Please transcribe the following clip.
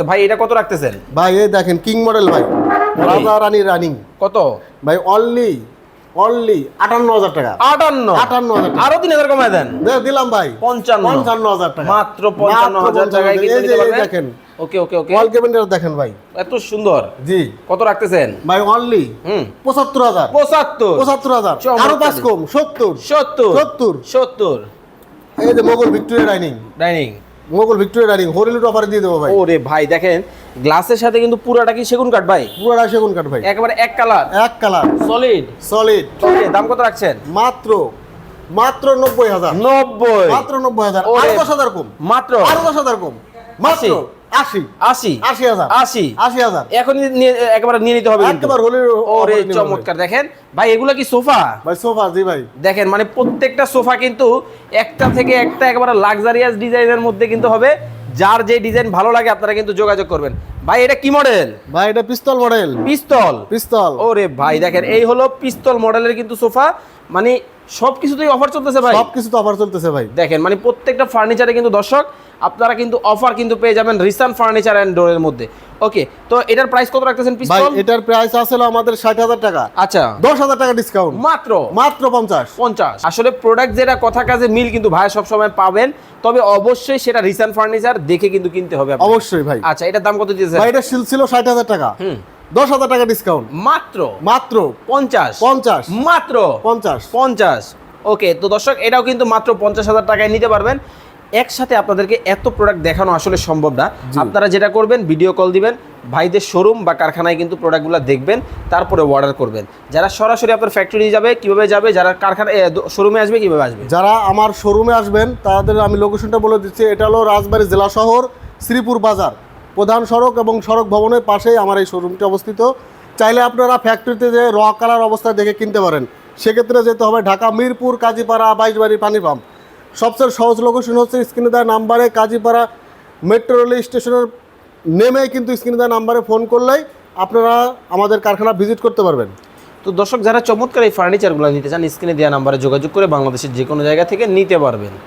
ভাই এটা কত রাখতেছেন? ভাই এই দেখেন কিং মডেল ভাই, রাজা রানী রানিং। কত ভাই অনলি 58,000 টাকা। 58,000 আরো 3,000 কমায় দেন। দিলাম ভাই 55,000 টাকা, মাত্র 55,000 টাকায় কিন্তু নিতে পারবেন। দেখেন ওকে ওকে ওকে, ওয়াল ক্যাবিনেট দেখেন ভাই, এত সুন্দর। জি কত রাখতেছেন? ভাই অনলি 75,000। 75 আরো 5 কম 70 70 70 70। এই যে Mughal Victoria dining, dining Mughal Victoria dining হরিলুট অফারে দিয়ে দেবো ভাই। ওরে ভাই দেখেন গ্লাসের সাথে কিন্তু পুরাটা কি সেগুন কাঠ ভাই? পুরোটা সেগুন কাঠ ভাই, একেবারে এক কালার এক কালার সলিড। সলিড। ওকে, দাম কত রাখছেন? মাত্র 90,000। 90 মাত্র 90,000। ওরে, আরো 10,000 কম, মাত্র আরো 10,000 কম, মাত্র 80 80 80,000 80 80,000। এখন একেবারে নিয়ে নিতে হবে কিন্তু। একবার হলে ওরে চমৎকার। দেখেন ভাই এগুলা কি সোফা? ভাই সোফা, জি ভাই। দেখেন মানে প্রত্যেকটা সোফা কিন্তু একটা থেকে একটা একেবারে লাক্সারিয়াস ডিজাইনের মধ্যে কিন্তু হবে। যার যে ডিজাইন ভালো লাগে আপনারা কিন্তু যোগাযোগ করবেন। ভাই এটা কি মডেল? ভাই এটা পিস্তল মডেল, পিস্তল। পিস্তল। ওরে ভাই দেখেন এই হলো পিস্তল মডেলের কিন্তু সোফা। মানে সবকিছুতেই অফার চলতেছে ভাই। সবকিছু তো অফার চলতেছে ভাই। দেখেন মানে প্রত্যেকটা ফার্নিচারে কিন্তু দর্শক আপনারা কিন্তু অফার কিন্তু পেয়ে যাবেন রিসান ফার্নিচার এন্ড ডোরের মধ্যে। ওকে, তো এটার প্রাইস কত রাখতেছেন ভাই পিস্তল? এটার প্রাইস আসলে আমাদের 60,000 টাকা। আচ্ছা, 10,000 টাকা ডিসকাউন্ট, মাত্র মাত্র 50। আসলে প্রোডাক্ট যেটা কথা কাজে মিল কিন্তু ভাই সব সময় পাবেন, তবে অবশ্যই সেটা রিসান ফার্নিচার দেখে কিন্তু কিনতে হবে আপনাকে। অবশ্যই ভাই। আচ্ছা, এটার দাম কত দিয়েছেন? ভাই এটা সিল ছিল 60,000 টাকা, 10,000 টাকা ডিসকাউন্ট, মাত্র মাত্র 50 50 মাত্র 50। 50। ওকে, তো দর্শক এটাও কিন্তু মাত্র 50,000 টাকায় নিতে পারবেন। একসাথে আপনাদেরকে এত প্রোডাক্ট দেখানো আসলে সম্ভব না। আপনারা যেটা করবেন ভিডিও কল দিবেন, ভাইদের শোরুম বা কারখানায় কিন্তু প্রোডাক্টগুলো দেখবেন, তারপরে অর্ডার করবেন। যারা সরাসরি আপনার ফ্যাক্টরি যাবে কিভাবে যাবে, যারা কারখানা শোরুমে আসবে কিভাবে আসবে? যারা আমার শোরুমে আসবেন তাদের আমি লোকেশনটা বলে দিচ্ছি। এটা হলো রাজবাড়ী জেলা শহর, শ্রীপুর বাজার, প্রধান সড়ক এবং সড়ক ভবনের পাশেই আমার এই শোরুমটি অবস্থিত। চাইলে আপনারা ফ্যাক্টরিতে যে র কালার অবস্থায় দেখে কিনতে পারেন। সেক্ষেত্রে যেতে হবে ঢাকা মিরপুর কাজীপাড়া 22 পানি পাম্প। সবচেয়ে সহজ লোকেশন হচ্ছে স্ক্রিনে দেওয়া নাম্বারে কাজীপাড়া মেট্রো রেল স্টেশনের নেমেই কিন্তু স্ক্রিনে দেওয়া নাম্বারে ফোন করলেই আপনারা আমাদের কারখানা ভিজিট করতে পারবেন। তো দর্শক যারা চমৎকার এই ফার্নিচারগুলো নিতে চান স্ক্রিনে দেওয়া নাম্বারে যোগাযোগ করে বাংলাদেশের যে কোনো জায়গা থেকে নিতে পারবেন।